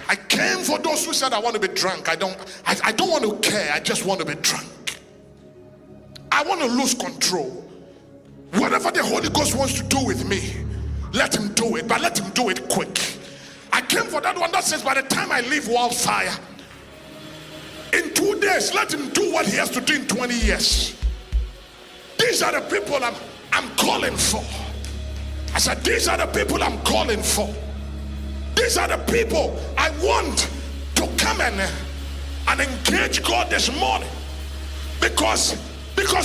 I came for those who said I want to be drunk. I don't want to care. I just want to be drunk. I want to lose control. Whatever the Holy Ghost wants to do with me, let him do it, but let him do it quick. I came for that one that says by the time I leave Wildfire, in 2 days, let him do what he has to do in 20 years. These are the people I'm calling for. I said, these are the people I'm calling for. These are the people I want to come and engage God this morning. Because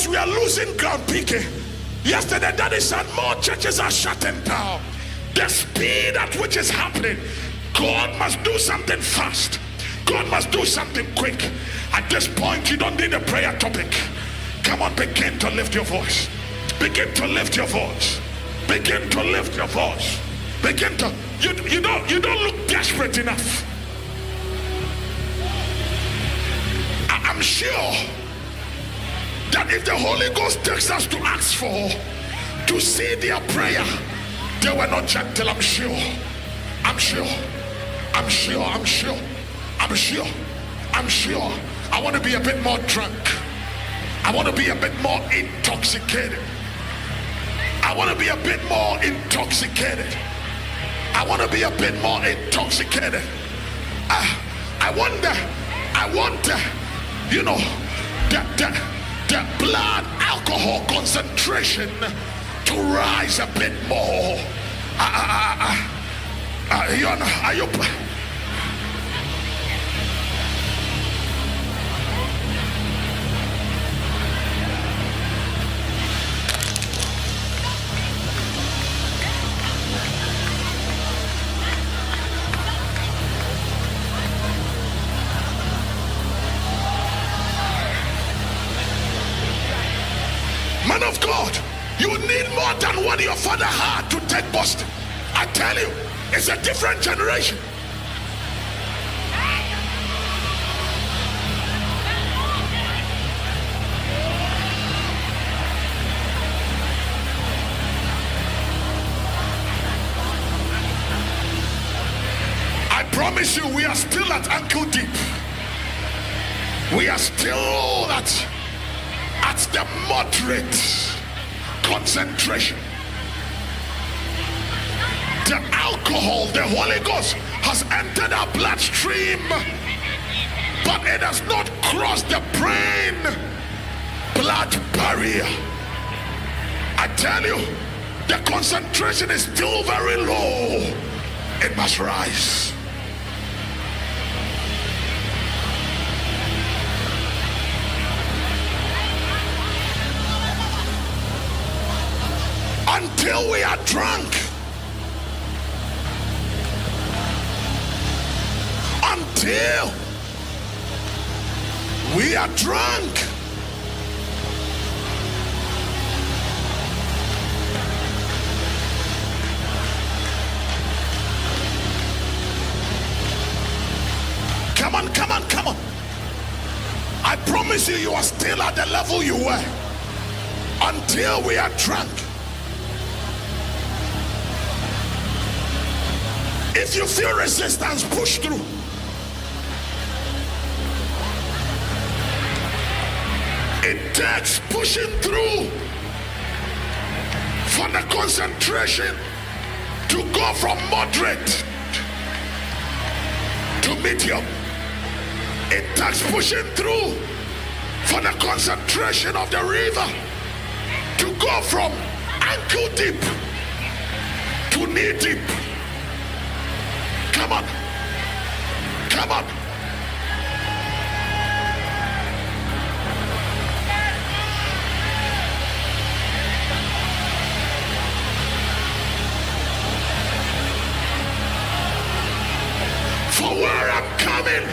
we are losing ground, PK. Yesterday, Daddy said more churches are shutting down. The speed at which is happening, God must do something fast. God must do something quick. At this point, you don't need a prayer topic. Come on, begin to lift your voice. Begin to lift your voice. Begin to lift your voice. Begin to, you don't look desperate enough. I'm sure that if the Holy Ghost takes us to ask for, to see their prayer, they were not gentle. I'm sure. I want to be a bit more drunk. I want to be a bit more intoxicated. I want to be a bit more intoxicated. I want to be a bit more intoxicated. I want the blood alcohol concentration to rise a bit more. Are you? Man of God, you need more than what your father had to take Boston. I tell you, it's a different generation. I promise you, we are still at ankle deep. We are still at the moderate concentration. The alcohol, the Holy Ghost has entered our bloodstream, but it has not crossed the brain blood barrier. I tell you, the concentration is still very low. It must rise. Until we are drunk. Until we are drunk. Come on, come on, come on. I promise you, you are still at the level you were. Until we are drunk. If you feel resistance, push through. It takes pushing through for the concentration to go from moderate to medium. It takes pushing through for the concentration of the river to go from ankle deep to knee deep. Come on. Come on. For where I'm coming,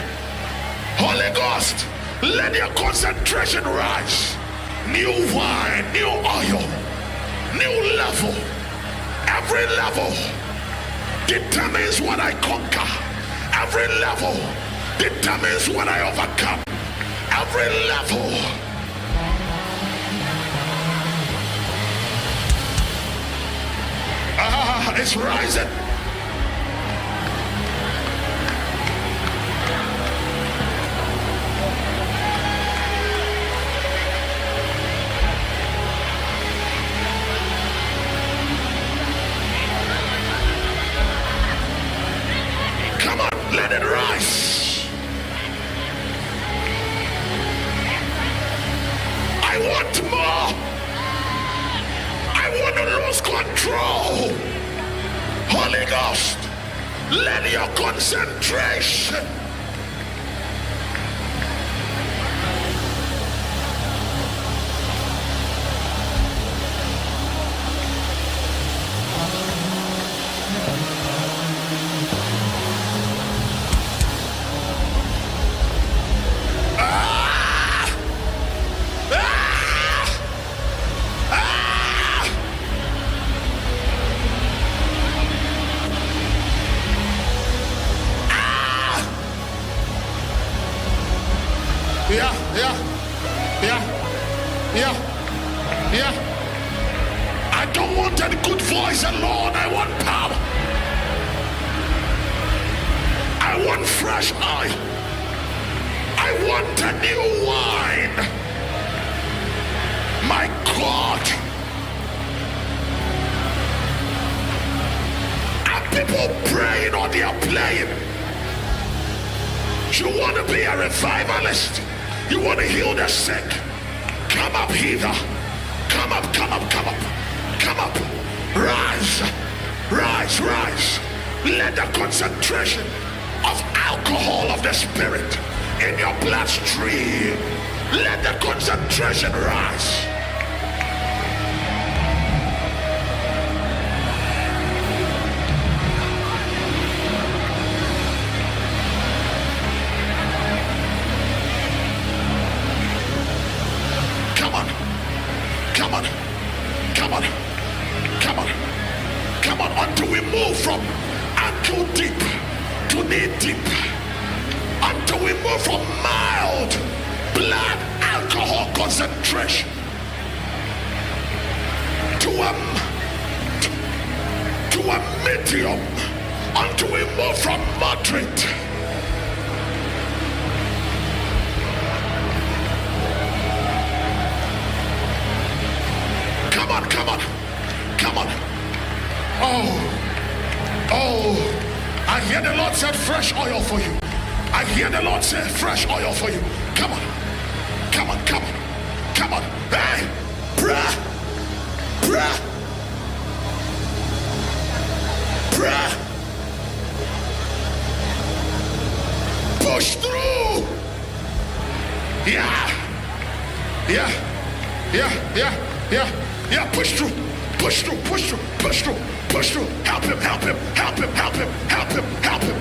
Holy Ghost, let your concentration rise. New wine, new oil, new level. Every level determines what I conquer. Every level determines what I overcome. Every level. It's rising. Let it rise. I want more. I want to lose control. Holy Ghost, let your concentration I don't want any good voice alone. I want power. I want fresh oil. I want a new wine. My God. Are people praying or they are playing? You want to be a revivalist? You want to heal the sick? Come up hither. Come up, come up, come up. Come up. Rise. Rise, rise. Let the concentration of alcohol of the spirit in your bloodstream, let the concentration rise. Come on. Come on. Come on. Come on. Come on. Until we move from ankle deep to knee deep. Until we move from mild blood alcohol concentration to a medium. Until we move from moderate. Come on, come on, come on. Oh, I hear the Lord said fresh oil for you. I hear the Lord say fresh oil for you. Come on, come on, come on, come on. Hey, bruh, bruh, bruh. Push through. Yeah, yeah, yeah, yeah, yeah. Yeah, push through, push through, push through, push through, push through. Help him, help him, help him, help him, help him, help him.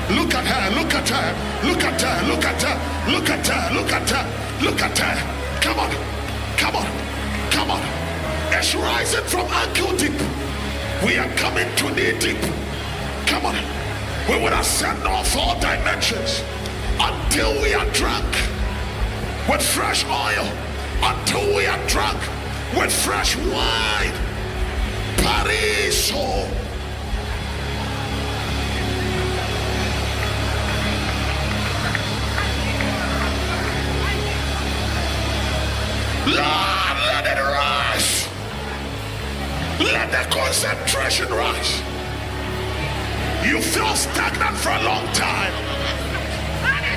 Look at her, look at her, look at her, look at her, look at her, look at her, look at her. Come on, come on, come on. It's rising from ankle deep. We are coming to knee deep. Come on. We will ascend all 4 dimensions until we are drunk with fresh oil, until we are drunk with fresh wine. Pariso. Lord, let it rise. Let the concentration rise. You feel stagnant for a long time.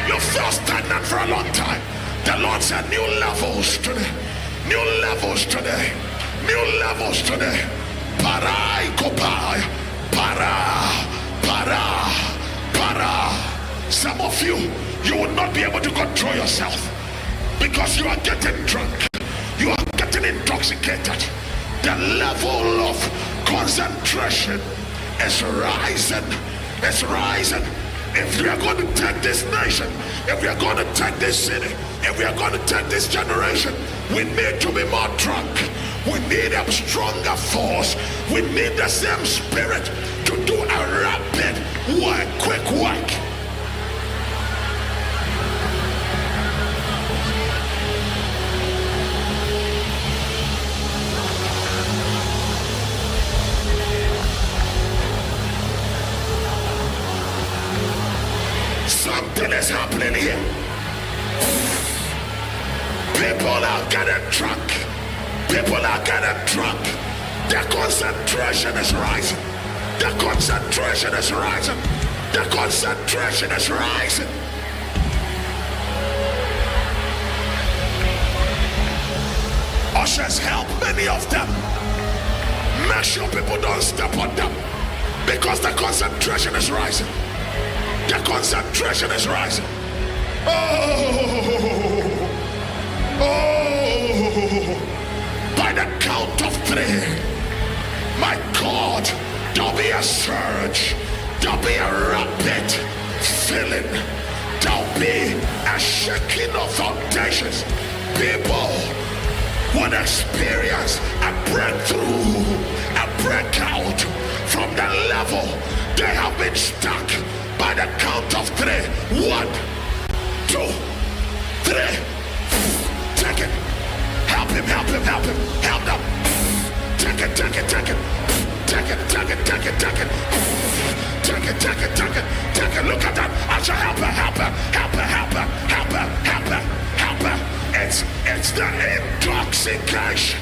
You feel stagnant for a long time. The Lord said new levels today. New levels today. New levels today. Parai kopai. Para. Para. Para. Some of you will not be able to control yourself because you are getting drunk. You are getting intoxicated. The level of concentration is rising. It's rising. If we are going to take this nation, if we are going to take this city, if we are going to take this generation, we need to be more drunk. We need a stronger force. We need the same spirit to do a rapid work, quick work. is happening here. People are getting drunk. People are getting drunk. Their concentration is rising. The concentration is rising. The concentration is rising. Ushers, help many of them. Make sure people don't step on them, because the concentration is rising. The concentration is rising. By the count of 3, my God, there'll be a surge, there'll be a rapid filling, there'll be a shaking of foundations. People would experience a breakthrough, a breakout from the level they have been stuck. By the count of 3, 1, 2, 3. Take it. Help him, help him, help him, help them. Take it, take it, take it. Take it, take it, take it, take it. Take it, take it, take it, take it. Look at that. I shall help her, help her, help her, help her, help her, help her, help her. It's the intoxication.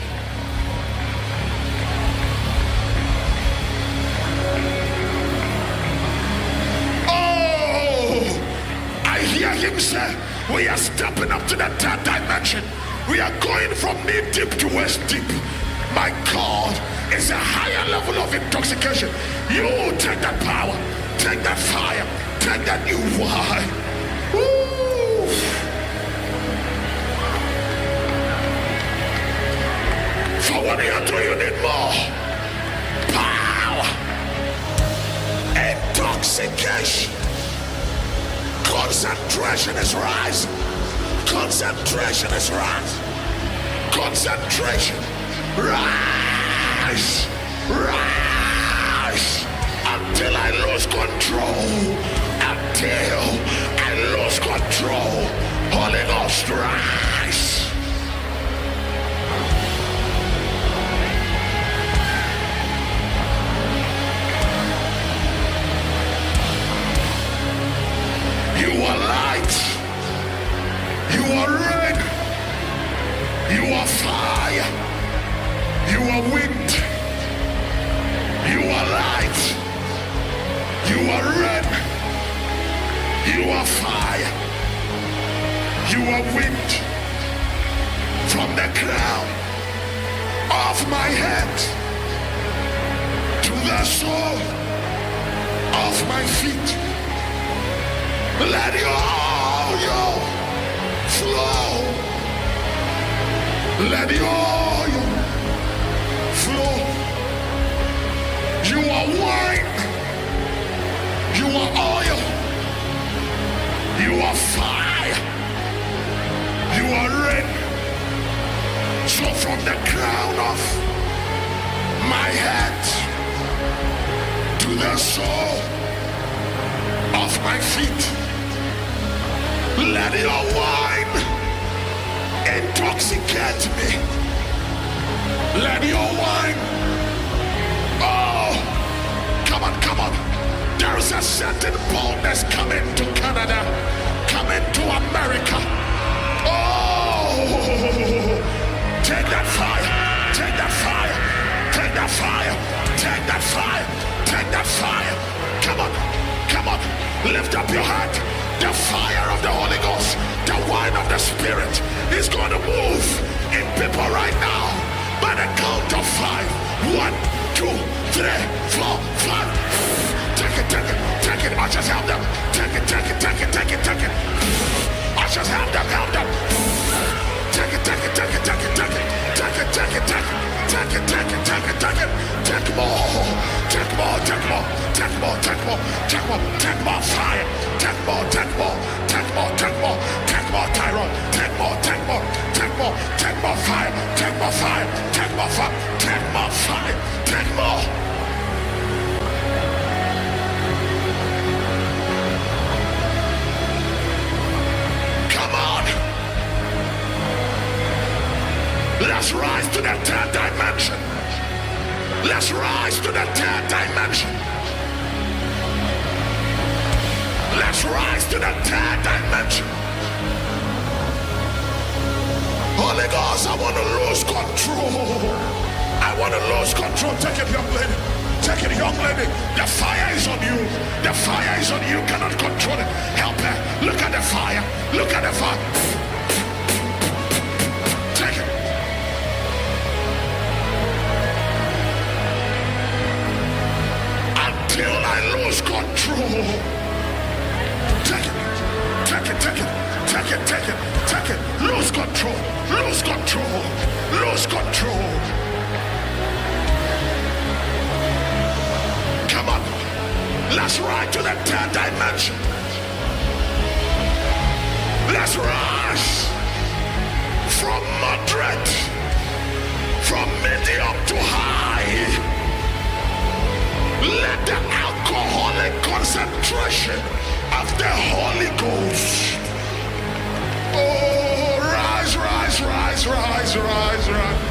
I hear him say, we are stepping up to the 3rd dimension. We are going from knee deep to waist deep. My God, it's a higher level of intoxication. You take that power, take that fire, take that new wine. Woo. For what you do, you need more power. Intoxication. Concentration is rising. Concentration is rising. Concentration. Rise. Rise. Until I lose control. Until I lose control. Holy Ghost, rise. You are light. You are rain. You are fire. You are wind. You are light. You are rain. You are fire. You are wind. From the crown of my head to the sole of my feet. Let your oil flow. Let your oil flow. You are wine. You are oil. You are fire. You are rain. So from the crown of my head to the sole of my feet, let your wine intoxicate me. Let your wine. Oh, come on, come on. There is a certain boldness coming to Canada, coming to America. Oh, take that fire, take that fire, take that fire, take that fire, take that fire. Come on, come on. Lift up your heart. The fire of the Holy Ghost, the wine of the Spirit is going to move in people right now. By the count of 5. 1, 2, 3, 4, 5. Take it, take it, take it. Ushers, help them. Take it, take it, take it, take it, take it. Ushers, help them, help them. Take it, take it, take it, take it, take it. Take it, take it, take it. Take it, take it, take it, take it. Take more. Take more, take more. Take more, take more. Take more, take more fire. Take more, take more. Take more, take more. Take more, Tyrone. Take more, take more. Take more, take more fire. Take more fire. Take more fire. Take more fire. Take more. Come on. Let's rise to the 3rd dimension. Let's rise to the 3rd dimension. Let's Let's rise to the third dimension. Holy Ghost, I want to lose control. I want to lose control. Take it, young lady. Take it, young lady. The fire is on you. The fire is on you. You cannot control it. Help her. Look at the fire. Look at the fire. Take it. Until I lose control. Take it. Take it. Take it. Take it. Take it. Take it. Lose control. Lose control. Lose control. Come on. Let's ride to the third dimension. Let's rise from moderate, from medium to high. Let the alcoholic concentration of the Holy Ghost. Oh, rise, rise, rise, rise, rise, rise.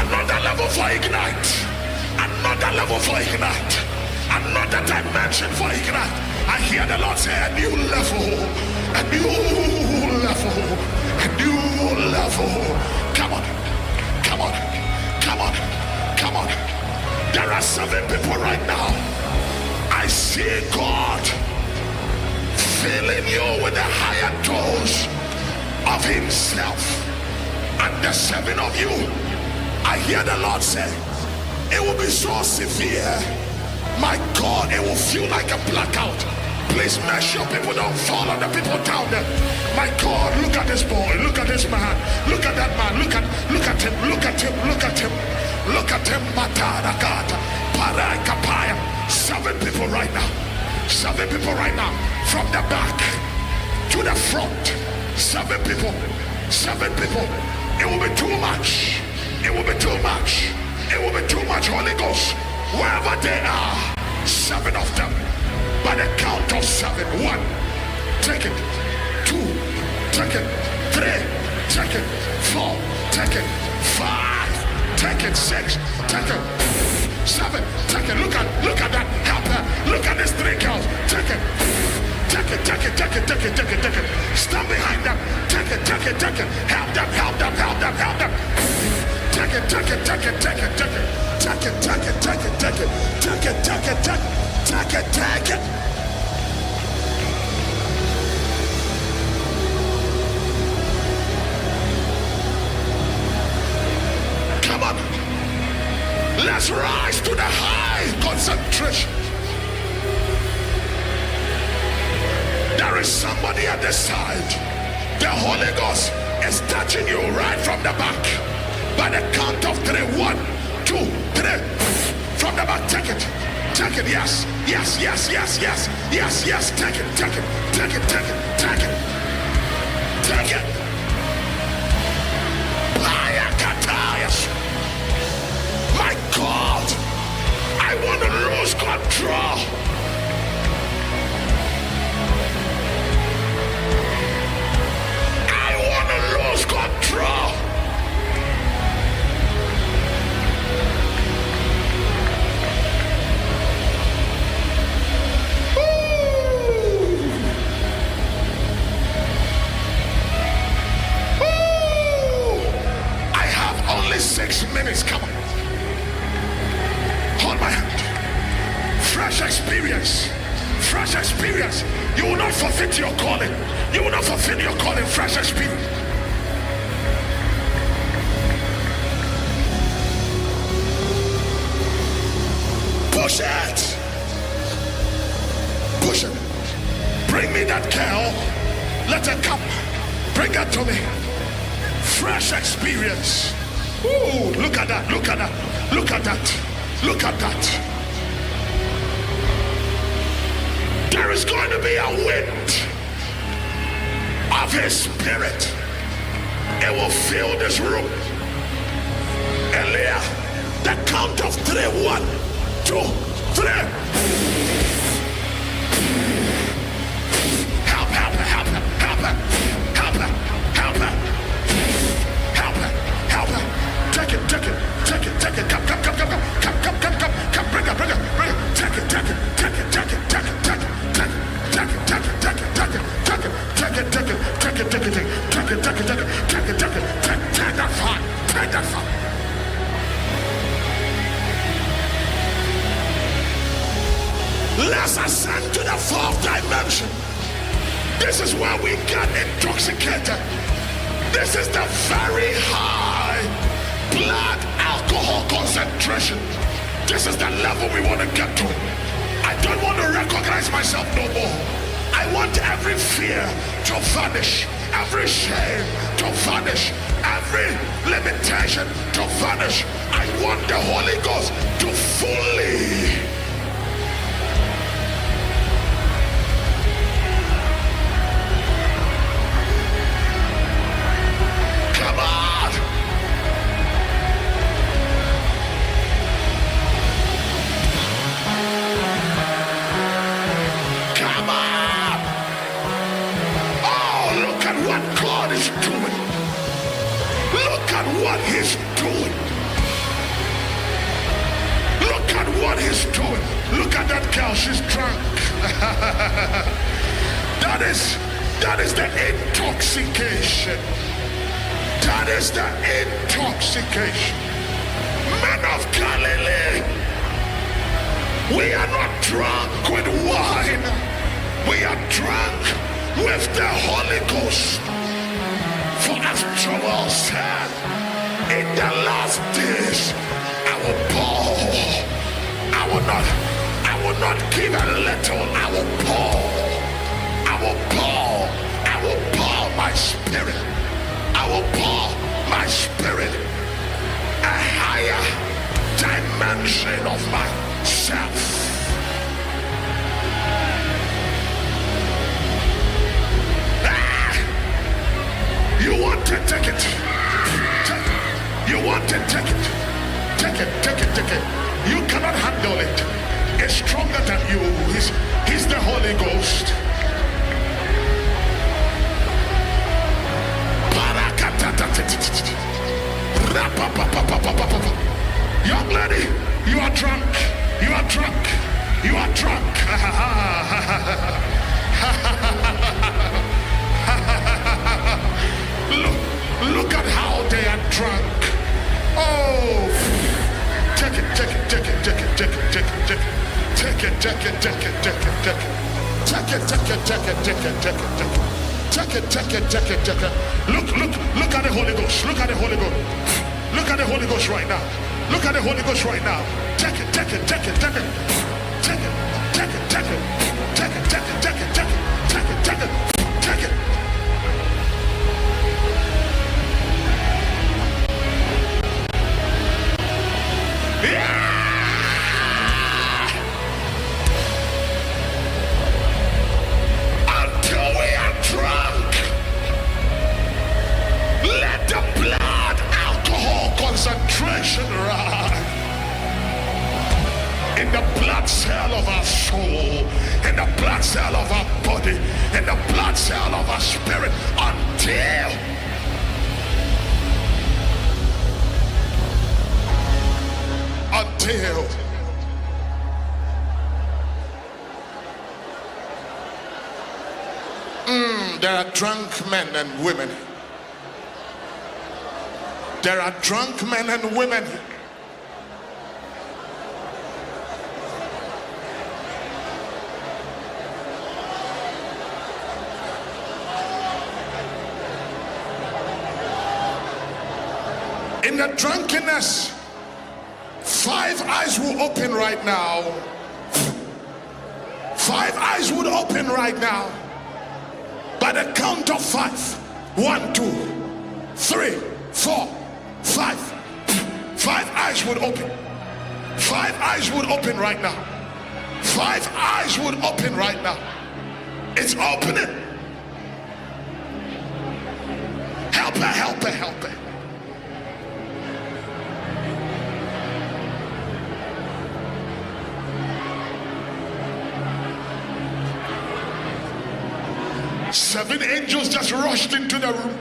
Another level for ignite. Another level for ignite. Another dimension for ignite. I hear the Lord say a new level. A new level. A new level. Come on. Come on. Come on. Come on. There are 7 people right now. I see God filling you with a higher dose of himself. And the 7 of you, I hear the Lord say, it will be so severe. My God, it will feel like a blackout. Please make sure people don't fall on the people down there. My God, look at this boy, look at this man, look at that man, look at him, look at him, look at him, look at him, Mataragata, Parakapaya. 7 people right now. 7 people right now. From the back to the front. 7 people. 7 people. It will be too much. It will be too much. It will be too much. Holy Ghost, wherever they are, 7 of them. By the count of 7. 1. Take it. 2. Take it. 3. Take it. 4. Take it. 5. Take it. 6. Take it. 7. Take it. Look at that. Help her. Look at these 3 girls. Take it. Take it. Take it. Take it. Take it. Take it. Take it. Stand behind them. Take it. Take it. Take it. Help them. Help them. Help them. Help them. Take it. Take it. Take it. Take it. Take it. Take it. Take it. Take it. Take it. Take it. Take it. Take it. Take it. Take it. Come on. Let's rise to the high concentration. There is somebody at the side. The Holy Ghost is touching you right from the back. By the count of 3. 1, 2, 3. From the back, take it. Take it, yes. Yes, yes, yes, yes. Yes, yes, take it, take it. Take it, take it, take it. Take it. My God, I want to lose control. I want to lose control. I have only 6 minutes. Come on. Hold my hand. Fresh experience. Fresh experience. You will not forfeit your calling. You will not forfeit your calling. Fresh experience. Push it. Push it. Bring me that girl. Let her come. Bring her to me. Fresh experience. Ooh, look at that. Look at that. Look at that. Look at that. There is going to be a wind of his spirit. It will fill this room. Elia, the count of 3. 1, 2, 3. Help her, help her, help her, help her, help her, help her, help her, help her. Take it, take it, take it, take it. Come, come, come, come, come. Take it, take it, take it, take it, take it, take that fire, take that fire. Let's ascend to the fourth dimension. This is where we get intoxicated. This is the very high blood alcohol concentration. This is the level we want to get to. I don't want to recognize myself no more. I want every fear to vanish, every shame to vanish, every limitation to vanish. I want the Holy Ghost to fully come on. Come on. Oh, look at what God is doing. Look at what he's doing. Look at what he's doing. Look at that girl, she's drunk. that is the intoxication. That is the intoxication. Men of Galilee, we are not drunk with wine. We are drunk with the Holy Ghost. For as Joel said, in the last days, I will pour. I will not give a little. I will pour. I will pour. I will pour my spirit. I will pour my spirit. A higher dimension of myself. You want to take it. You want to take it. Take it, take it, take it. You cannot handle it. It's stronger than you. He's the Holy Ghost. Young lady, you are drunk. You are drunk. You are drunk. Look at how they are drunk. Oh, take it, take it, take it, take it, take it, take it, take it, take it, take it, take it, take it, take it, take it, take it, take it, take it, take it, take it. Take it, take it, take it, take it. Look at the Holy Ghost. Look at the Holy Ghost. Look at the Holy Ghost right now. Look at the Holy Ghost right now. Take it, take it, take it, take it. Take it, take it, take it. Take it, take it, take it, take it. Take it, take it, take it. Yeah! Let the blood alcohol concentration rise in the blood cell of our soul, in the blood cell of our body, in the blood cell of our spirit until there are drunk men and women. There are drunk men and women. In the drunkenness, 5 eyes will open right now. 5 eyes would open right now. By the count of 5. 1, 2, 3, 4, 5. 5 eyes would open. 5 eyes would open right now. 5 eyes would open right now. It's opening. Help her, help her, help her. Seven angels just rushed into the room.